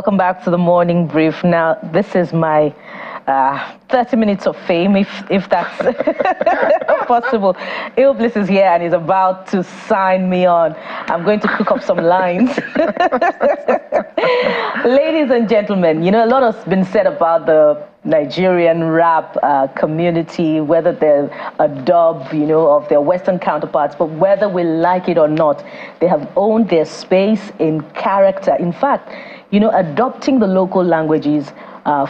welcome back to the morning brief. Now, this is my 30 minutes of fame, if that's possible. Illbliss is here and is about to sign me on. I'm going to cook up some lines. Ladies and gentlemen, you know, a lot has been said about the Nigerian rap community, whether they're a dub, you know, of their Western counterparts, but whether we like it or not, they have owned their space in character. In fact, you know, adopting the local languages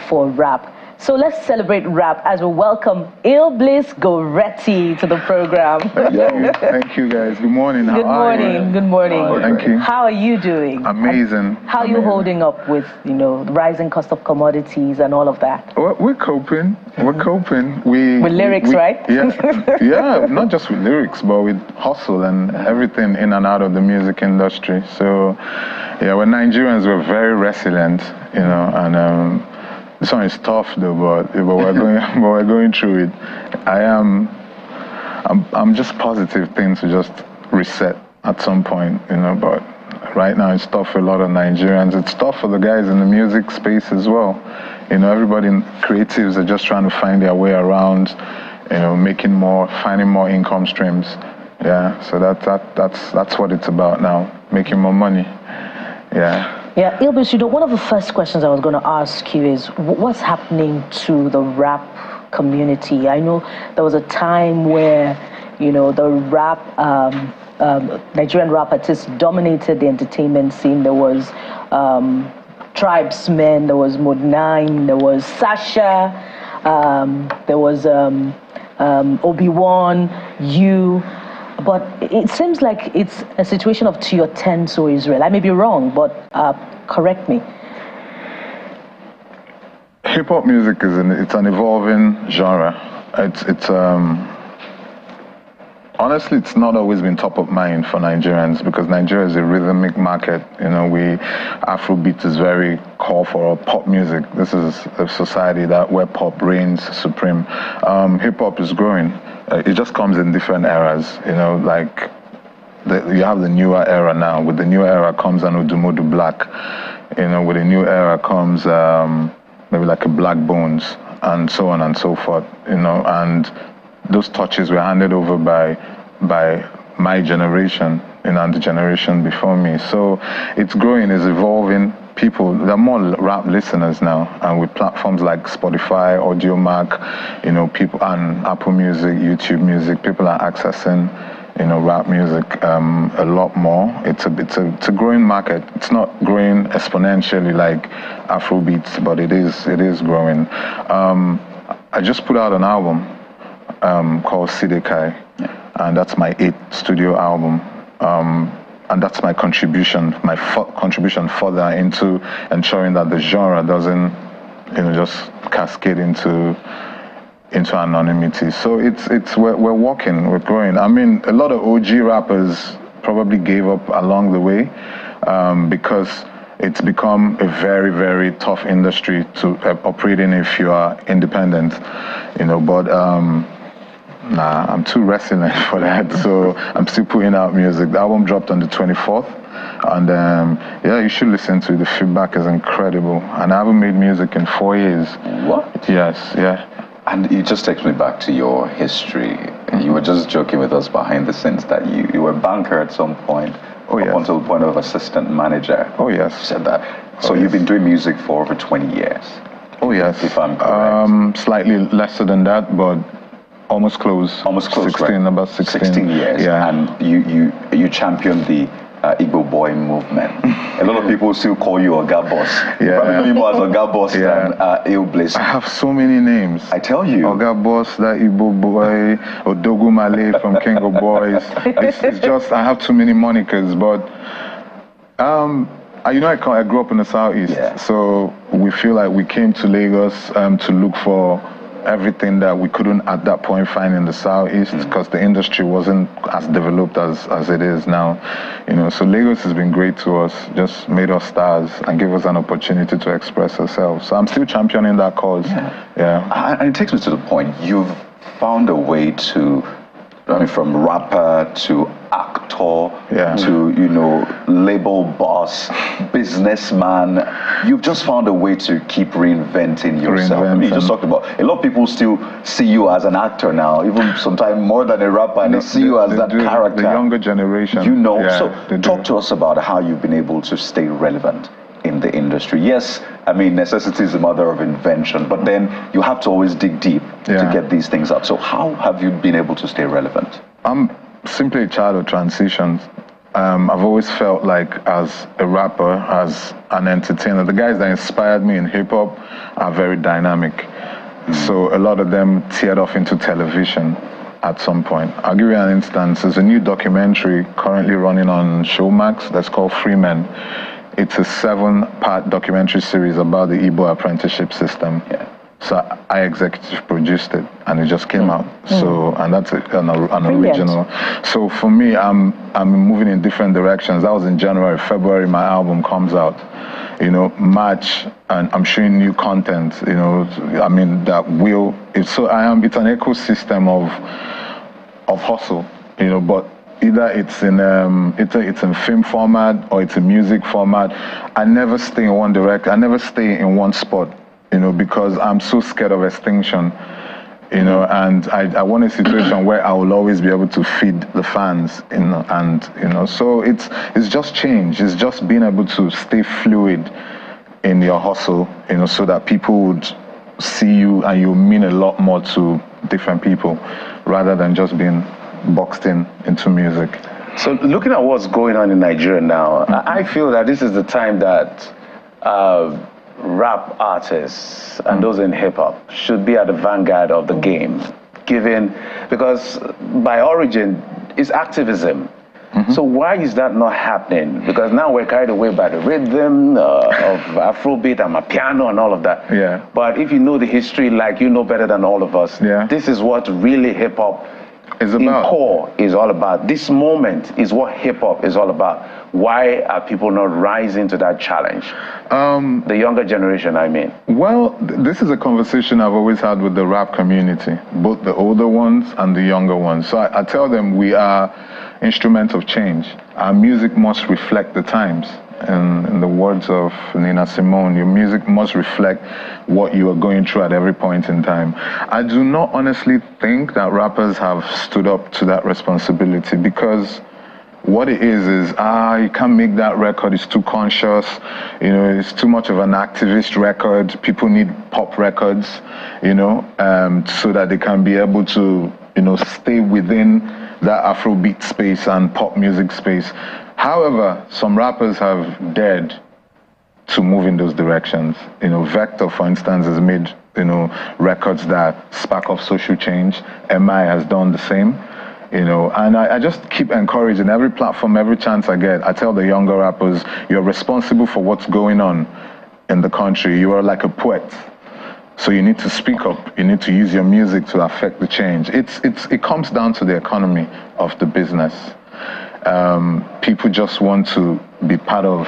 for rap. So let's celebrate rap as we welcome Illbliss Goretti to the program. Thank you guys. Good morning. Good morning. Good morning. Oh, thank you. How are you doing? Amazing. How are you holding up with, you know, the rising cost of commodities and all of that? Well, we're coping. We're coping. With lyrics, right? Yeah. Yeah, not just with lyrics, but with hustle and everything in and out of the music industry. So, yeah, we're Nigerians. We're very resilient, you know, and this one is tough though, but we're going through it. I'm just positive things to just reset at some point, you know, but right now it's tough for a lot of Nigerians. It's tough for the guys in the music space as well. You know, everybody in creatives are just trying to find their way around, you know, finding more income streams. Yeah, so that's what it's about now, making more money. Yeah. Yeah, Illbliss, you know, one of the first questions I was going to ask you is what's happening to the rap community? I know there was a time where, you know, the Nigerian rap artists dominated the entertainment scene. There was Tribesmen, there was Mode 9, there was Sasha, there was Obi-Wan, you. But it seems like it's a situation of to your ten, so Israel. I may be wrong, but correct me. Hip-hop music it's an evolving genre. Honestly, it's not always been top of mind for Nigerians because Nigeria is a rhythmic market. You know, Afrobeat is very core for our pop music. This is a society where pop reigns supreme. Hip-hop is growing. It just comes in different eras, you know, like you have the newer era now. With the new era comes an Odumodu Black. You know, with the new era comes maybe like a Black Bones and so on and so forth, you know, and those touches were handed over by my generation, you know, and the generation before me. So it's growing, it's evolving. There are more rap listeners now, and with platforms like Spotify, AudioMac, you know, people and Apple Music, YouTube Music, people are accessing, you know, rap music a lot more. It's a growing market. It's not growing exponentially like Afrobeats, but it is growing. I just put out an album called Sidekai, and that's my 8th studio album. And that's my contribution further into ensuring that the genre doesn't, you know, just cascade into anonymity. So we're walking, we're growing. I mean, a lot of OG rappers probably gave up along the way because it's become a very, very tough industry to operate in if you are independent, you know, but nah, I'm too resilient for that, so I'm still putting out music. The album dropped on the 24th, and yeah, you should listen to it. The feedback is incredible, and I haven't made music in 4 years. What? Yes, yeah. And it just takes me back to your history. You were just joking with us behind the scenes that you were a banker at some point, up until the point of assistant manager. Oh, yes. You said that. So you've been doing music for over 20 years. Oh, yes. If I'm correct. Slightly lesser than that, but almost close. 16, right? About 16. 16 years. Yeah. And you championed the Igbo boy movement. A lot of people still call you Oga Boss. Yeah. You probably know you more as Oga Boss than Illbliss. I have so many names. I tell you. Oga Boss, that Igbo boy, Odogu Male from King of Boys. It's just, I have too many monikers, but you know, I grew up in the Southeast, so we feel like we came to Lagos to look for everything that we couldn't at that point find in the Southeast because the industry wasn't as developed as it is now. You know, so Lagos has been great to us, just made us stars and gave us an opportunity to express ourselves. So I'm still championing that cause. Yeah. And it takes me to the point, you've found a way to I mean, from rapper to actor Yeah. to, you know, label boss, businessman. You've just found a way to keep reinventing yourself. I mean, you just talked about, a lot of people still see you as an actor now, even sometimes more than a rapper, and they see you as that character. The younger generation. You know, yeah, so talk to us about how you've been able to stay relevant in the industry. Yes, I mean, necessity is the mother of invention, but then you have to always dig deep to get these things out. So how have you been able to stay relevant? I'm simply a child of transitions. I've always felt like, as a rapper, as an entertainer, the guys that inspired me in hip-hop are very dynamic. So a lot of them teared off into television at some point. I'll give you an instance. There's a new documentary currently running on Showmax that's called Free Men. It's a 7-part documentary series about the Igbo apprenticeship system. Yeah. So I executive produced it, and it just came out. So, and that's an original. So for me, I'm moving in different directions. That was in January. February, my album comes out. You know, March, and I'm showing new content. You know, I mean that will. It's an ecosystem of hustle. You know, but either it's in film format or it's in music format. I never stay in one direction. I never stay in one spot, you know, because I'm so scared of extinction, you know, and I want a situation where I will always be able to feed the fans, you know, and, you know, so it's just change. It's just being able to stay fluid in your hustle, you know, so that people would see you and you mean a lot more to different people rather than just being boxed into music. So looking at what's going on in Nigeria now, I feel that this is the time that rap artists and those in hip-hop should be at the vanguard of the game, because by origin, it's activism. So why is that not happening? Because now we're carried away by the rhythm of Afrobeat and Amapiano and all of that. Yeah. But if you know the history, like you know better than all of us, this is what really hip-hop in core is all about. This moment is what hip-hop is all about. Why are people not rising to that challenge? The younger generation, I mean. Well, this is a conversation I've always had with the rap community, both the older ones and the younger ones. So I tell them we are instruments of change. Our music must reflect the times. And in the words of Nina Simone, your music must reflect what you are going through at every point in time. I do not honestly think that rappers have stood up to that responsibility, because what it is you can't make that record, it's too conscious, you know, it's too much of an activist record. People need pop records, you know, so that they can be able to, you know, stay within that Afrobeat space and pop music space. However, some rappers have dared to move in those directions. You know, Vector, for instance, has made, you know, records that spark off social change. MI has done the same, you know, and I just keep encouraging every platform, every chance I get. I tell the younger rappers, you're responsible for what's going on in the country. You are like a poet. So you need to speak up. You need to use your music to affect the change. It comes down to the economy of the business. People just want to be part of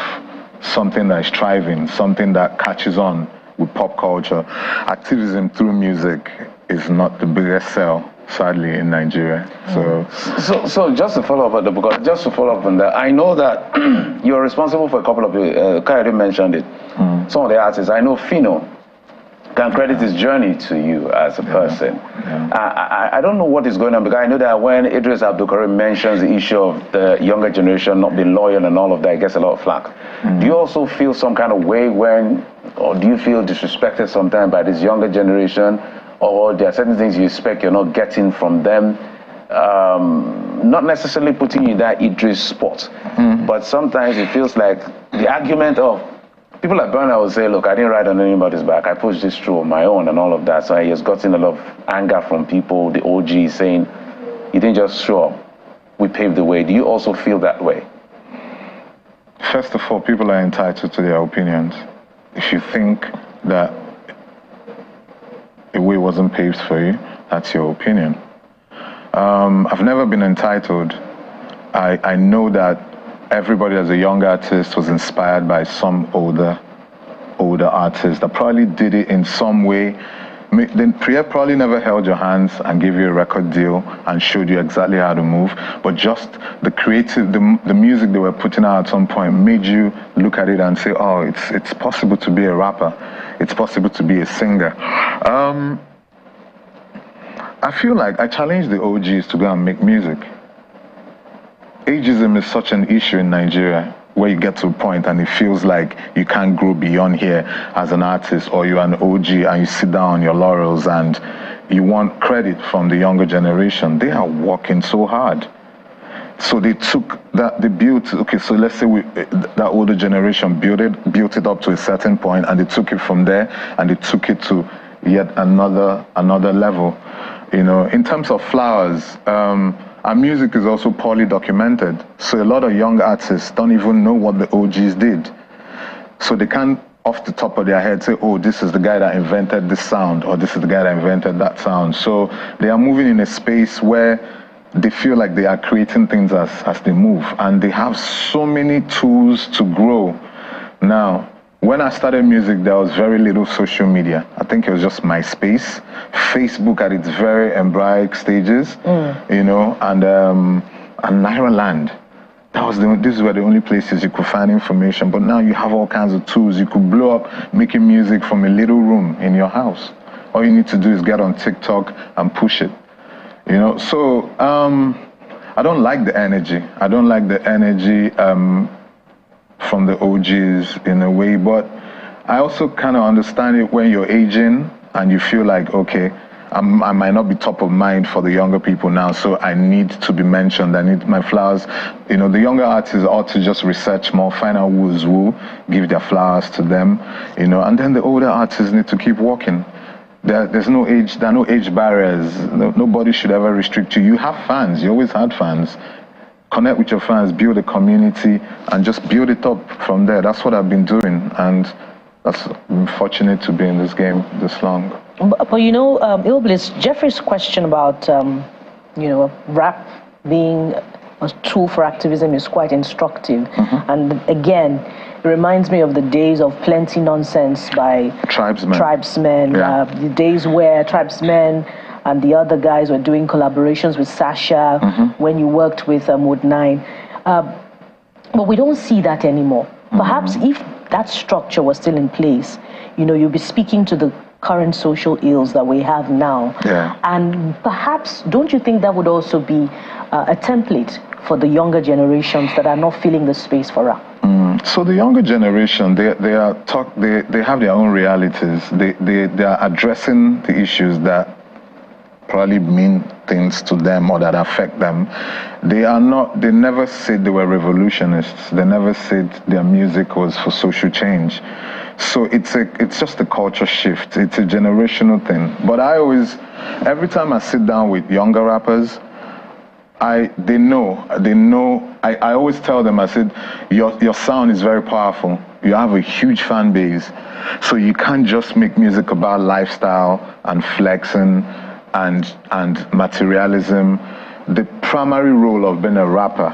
something that is thriving, something that catches on with pop culture. Activism through music is not the biggest sell, sadly, in Nigeria. So just to follow up on that, I know that you're responsible for a couple of, Kayode mentioned it, some of the artists. I know Fino can credit his journey to you as a person. I don't know what is going on, because I know that when Idris Abdulkarim mentions the issue of the younger generation not being loyal and all of that, it gets a lot of flack. Do you also feel some kind of way or do you feel disrespected sometimes by this younger generation, or there are certain things you expect you're not getting from them? Not necessarily putting you in that Idris spot, but sometimes it feels like the argument of people like Burner will say, look, I didn't ride on anybody's back. I pushed this through on my own and all of that. So he has gotten a lot of anger from people, the OG, saying, you didn't just show up. We paved the way. Do you also feel that way? First of all, people are entitled to their opinions. If you think that a way wasn't paved for you, that's your opinion. I've never been entitled. I know that everybody as a young artist was inspired by some older artist that probably did it in some way, probably never held your hands and gave you a record deal and showed you exactly how to move, but just the music they were putting out at some point made you look at it and say, oh, it's possible to be a rapper, it's possible to be a singer. I feel like I challenge the OGs to go and make music. Ageism is such an issue in Nigeria, where you get to a point and it feels like you can't grow beyond here as an artist, or you're an OG and you sit down on your laurels and you want credit from the younger generation. They are working so hard. So they took that, so let's say that older generation built it up to a certain point, and they took it from there and they took it to yet another level. You know, in terms of flowers, our music is also poorly documented. So a lot of young artists don't even know what the OGs did. So they can't, off the top of their head, say, oh, this is the guy that invented this sound, or this is the guy that invented that sound. So they are moving in a space where they feel like they are creating things as they move. And they have so many tools to grow. Now, when I started music, there was very little social media. I think it was just MySpace, Facebook at its very embryonic stages, you know, and Nigerianland. These were the only places you could find information. But now you have all kinds of tools. You could blow up making music from a little room in your house. All you need to do is get on TikTok and push it. You know, so I don't like the energy. I don't like the energy from the OGs in a way, but I also kind of understand it when you're aging and you feel like, okay, I might not be top of mind for the younger people now, so I need to be mentioned. I need my flowers. You know, the younger artists ought to just research more, find out who is who, give their flowers to them, you know, and then the older artists need to keep working. There's no age, there are no age barriers. Nobody should ever restrict you. You have fans, you always had fans. Connect with your fans, build a community, and just build it up from there. That's what I've been doing, and I'm fortunate to be in this game this long. But you know, Illbliss, Jeffrey's question about, you know, rap being a tool for activism is quite instructive. And again, it reminds me of the days of Plenty Nonsense by Tribesmen. Yeah. The days where Tribesmen and the other guys were doing collaborations with Sasha when you worked with Mode 9. But we don't see that anymore. Perhaps if that structure was still in place, you know, you'll be speaking to the current social ills that we have now. Yeah. And perhaps, don't you think that would also be a template for the younger generations that are not filling the space for rap? So the younger generation, they have their own realities. They are addressing the issues that probably mean things to them or that affect them. They never said they were revolutionists. They never said their music was for social change. So it's just a culture shift. It's a generational thing. But every time I sit down with younger rappers, I always tell them, I said, your sound is very powerful. You have a huge fan base. So you can't just make music about lifestyle and flexing and materialism. The primary role of being a rapper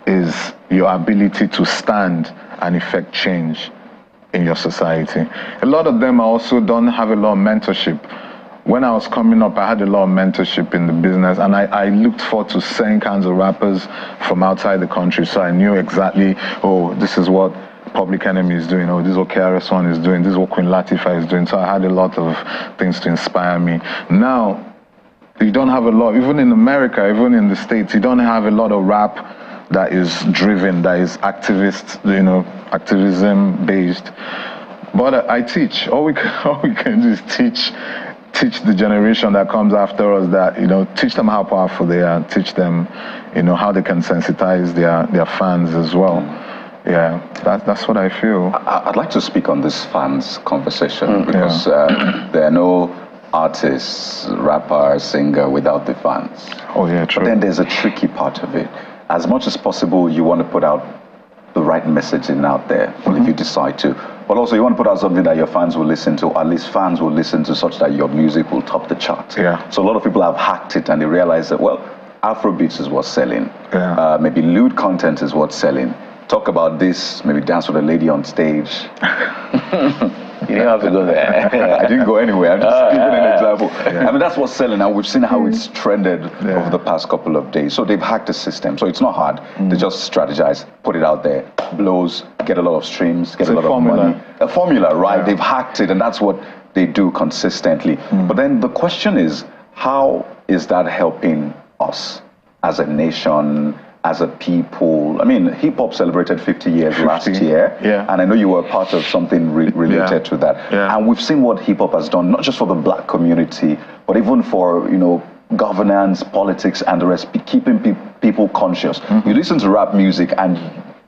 is your ability to stand and effect change in your society. A lot of them also don't have a lot of mentorship. When I was coming up, I had a lot of mentorship in the business, and I looked forward to certain kinds of rappers from outside the country, so I knew exactly, oh, this is what Public Enemy is doing, oh, this is what KRS-One is doing, this is what Queen Latifah is doing. So I had a lot of things to inspire me. Now, you don't have a lot, even in America, even in the States, you don't have a lot of rap that is driven, that is activist, you know, activism based. But I teach. All we can do is teach the generation that comes after us that, you know, teach them how powerful they are, teach them, you know, how they can sensitize their fans as well. Yeah, that's what I feel. I'd like to speak on this fans conversation because there are no artists, rapper, singer without the fans. Oh yeah, true. But then there's a tricky part of it. As much as possible, you want to put out the right messaging out there, well, if you decide to. But also you want to put out something that your fans will listen to, at least fans will listen to, such that your music will top the chart. Yeah. So a lot of people have hacked it and they realize that, well, Afrobeats is what's selling. Yeah. Maybe lewd content is what's selling. Talk about this, maybe dance with a lady on stage. You didn't have to go there. I didn't go anywhere. I'm just giving an example. I mean, that's what's selling, and we've seen how it's trended over the past couple of days. So they've hacked the system. So it's not hard. They just strategize, put it out there, blows, get a lot of streams, get a lot of money. A formula, right? Yeah. They've hacked it, and that's what they do consistently. But then the question is, how is that helping us as a nation, as a people? I mean, hip-hop celebrated 50 years last year, and I know you were part of something related to that. And we've seen what hip-hop has done, not just for the black community, but even for, you know, governance, politics, and the rest, keeping people conscious. You listen to rap music, and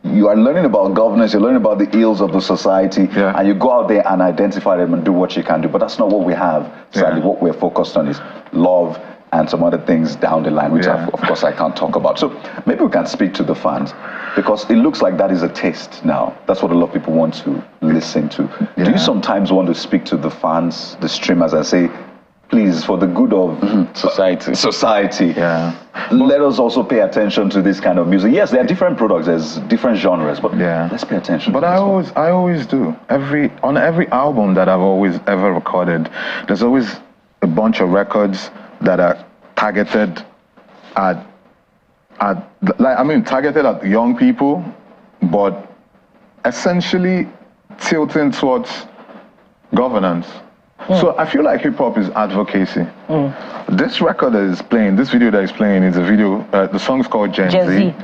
you are learning about governance, you're learning about the ills of the society, and you go out there and identify them and do what you can do. But that's not what we have. Sadly, what we're focused on is love and some other things down the line, which of course I can't talk about. So maybe we can speak to the fans, because it looks like that is a taste now. That's what a lot of people want to listen to. Do you sometimes want to speak to the fans, the streamers, and say, please, for the good of society, let us also pay attention to this kind of music? Yes, there are different products, there's different genres, but let's pay attention. But I always do. On every album that I've always ever recorded, there's always a bunch of records that are targeted at targeted at young people, but essentially tilting towards governance. So I feel like hip-hop is advocacy. This record that is playing, this video that is playing is a video, the song's called Gen Z.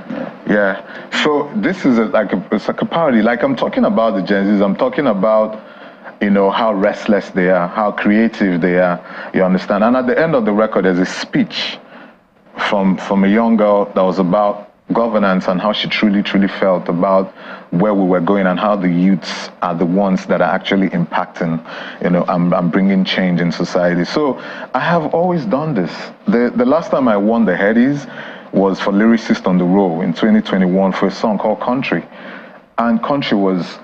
Yeah. So this is it's like a parody. Like, I'm talking about the Gen Zs, I'm talking about, you know, how restless they are, how creative they are, you understand? And at the end of the record, there's a speech from a young girl that was about governance and how she truly felt about where we were going and how the youths are the ones that are actually impacting, you know, and bringing change in society. So I have always done this. The last time I won the Headies was for Lyricist on the Row in 2021 for a song called Country. And Country was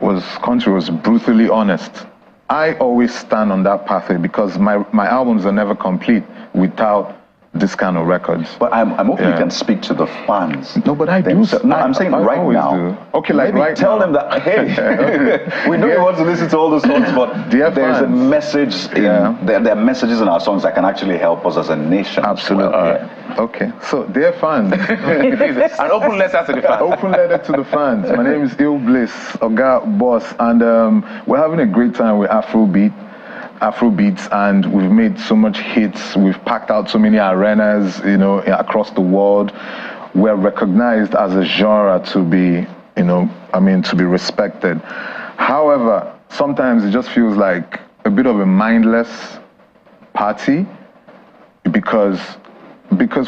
brutally honest. I always stand on that pathway because my albums are never complete without this kind of records. But I'm hoping you can speak to the fans. No, but I do. No, I'm saying right now. Do. Okay, like maybe tell them that, hey, we know you want to listen to all the songs, but there's a message in there are messages in our songs that can actually help us as a nation. Absolutely. Okay, so dear fans, an open letter to the fans. Open letter to the fans. My name is Illbliss, Oga Boss, and we're having a great time with Afrobeats, and we've made so much hits. We've packed out so many arenas, you know, across the world. We're recognized as a genre to be, you know, to be respected. However, sometimes it just feels like a bit of a mindless party because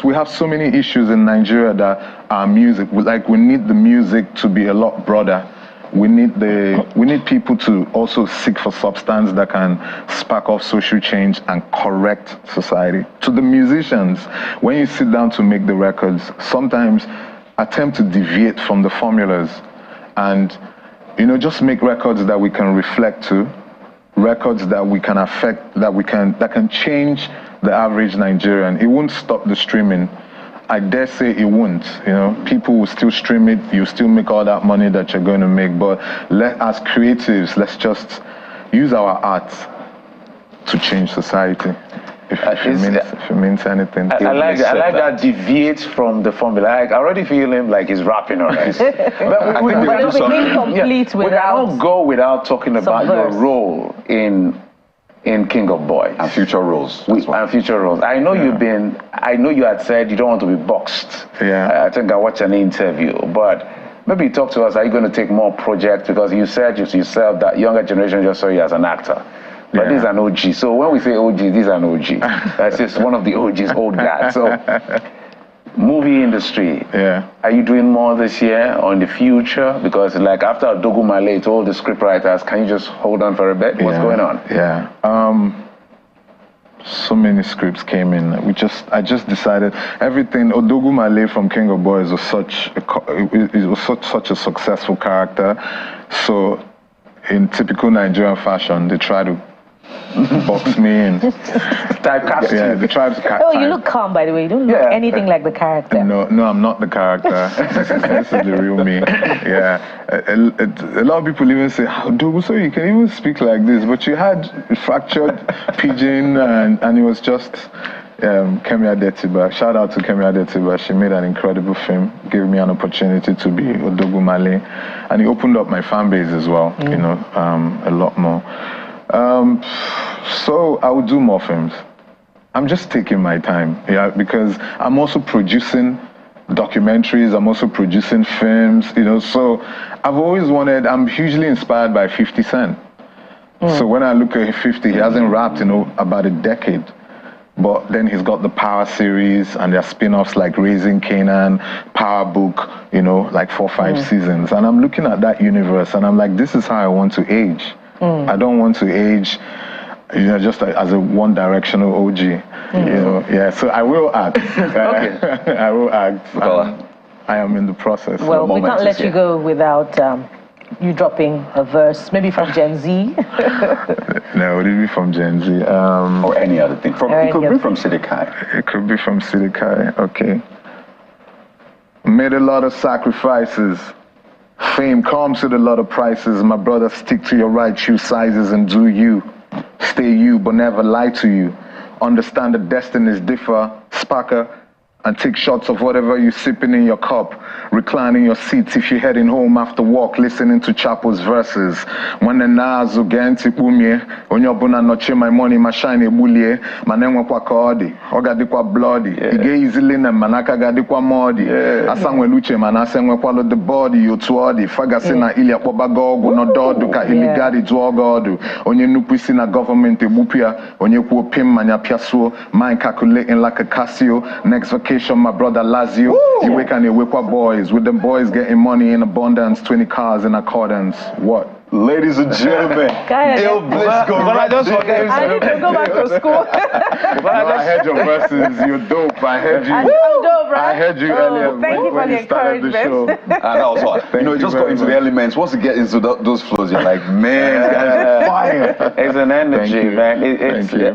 we have so many issues in Nigeria that our music, we need the music to be a lot broader. We need people to also seek for substance that can spark off social change and correct society. To the musicians, when you sit down to make the records, sometimes attempt to deviate from the formulas and, you know, just make records that we can reflect to, records that we can affect, that can change the average Nigerian. It won't stop the streaming. I dare say it won't, you know. People will still stream it, you still make all that money that you're going to make, but as creatives, let's just use our art to change society. If it means anything. I like that deviate from the formula. I already feel him like he's rapping on us. But it will be incomplete we cannot go without talking about your role in King of Boys and future roles. I know you had said you don't want to be boxed. I think I watched an interview, but maybe talk to us. Are you going to take more projects? Because you said yourself that younger generation just saw you as an actor. But this is an OG. So when we say OG, this is an OG. That's just one of the OG's, old guys. So movie industry. Are you doing more this year or in the future? Because like after Dogu Male told the scriptwriters, can you just hold on for a bit? What's going on? So many scripts came in. I just decided everything. Odogu Male from King of Boys was such a successful character. So in typical Nigerian fashion, they try to box me in. Typecast Yeah, you. they tried to Oh, you look calm, by the way. You don't look anything like the character. No, I'm not the character. This is the real me. Yeah. A lot of people even say, "How do so you can even speak like this?" But you had fractured pidgin, and it was just Kemi Adetiba. Shout out to Kemi Adetiba. She made an incredible film, gave me an opportunity to be Odogumale, and it opened up my fan base as well. You know, a lot more. So I will do more films. I'm just taking my time, because I'm also producing documentaries, I'm also producing films, so I've always I'm hugely inspired by 50 Cent. So when I look at 50, he hasn't rapped, about a decade. But then he's got the Power series, and there are spin-offs like Raising Canaan, Power Book, like 4 or 5 seasons. And I'm looking at that universe, and I'm like, this is how I want to age. I don't want to age just as a one-directional OG, so I will act. I will act. I am in the process. Well, we can't let you go without you dropping a verse, maybe from Gen Z. No, would it be from Gen Z? Or any other thing. It could be from Sidikai. It could be from Sidikai, okay. Made a lot of sacrifices. Fame comes with a lot of prices. My brother, stick to your right shoe sizes and do you. Stay you, but never lie to you. Understand that destinies differ, sparker, and take shots of whatever you're sipping in your cup. Recline in your seats if you're heading home after work, listening to Chapo's verses. When the Nas against Umye, when you're bona noche, my money, my shine, bulie, manenwa kwa kodi, ogadi kwa bloody, ige easily na manaka gadi kwa modi, asangwe luche, manasengwe kwa lo the body, yotuodi, fagasina ilia kwa bagogu, no dodu ka iligadi duogodu, onye nupisi na government ebupia, onye kuo pim manya piasuo, mind calculating like a Casio, next vacation, my brother Lazio, you wake and you wake up boys, with them boys getting money in abundance, 20 cars in accordance, what? Ladies and gentlemen, Illbliss go I need to go back to school. I heard your verses, you're dope. I heard you. I'm dope, right? I heard you earlier. Thank you for the encouragement. That was hot. You just got into the elements. Once you get into those flows, you're like, man, guys, fire. It's an energy, man.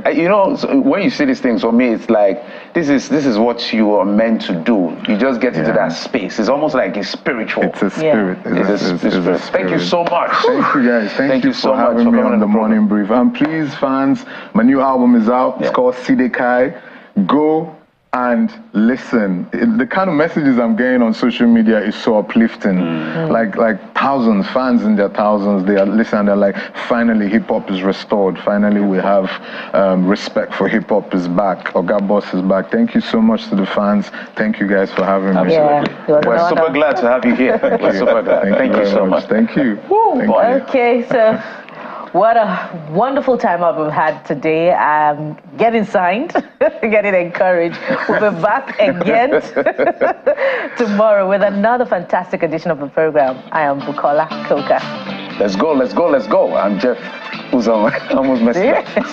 Thank you. So when you see these things, for me, it's like this is what you are meant to do. You just get into that space. It's almost like it's spiritual. It's a spirit. It's a spirit. Thank you so much. Thank you guys. Thank you so for much having for me coming on the morning brief. And please, fans, my new album is out. It's called Sidikai. Go and listen. The kind of messages I'm getting on social media is so uplifting. Like thousands, fans in their thousands, they are listening. They're like, finally, hip hop is restored. Finally, we have respect for hip hop is back. Oga Boss is back. Thank you so much to the fans. Thank you guys for having me. We're super glad to have you here. We're super glad. Thank you so much. Thank you. Okay, so what a wonderful time I've had today. I'm getting signed, getting encouraged. We'll be back again tomorrow with another fantastic edition of the program. I am Bukola Koka. Let's go. I'm Jeff. Who's almost messed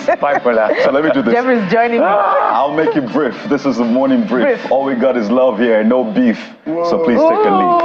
up. Bye for that. So let me do this. Jeff is joining me. I'll make it brief. This is the morning brief. All we got is love here and no beef. So please take a lead.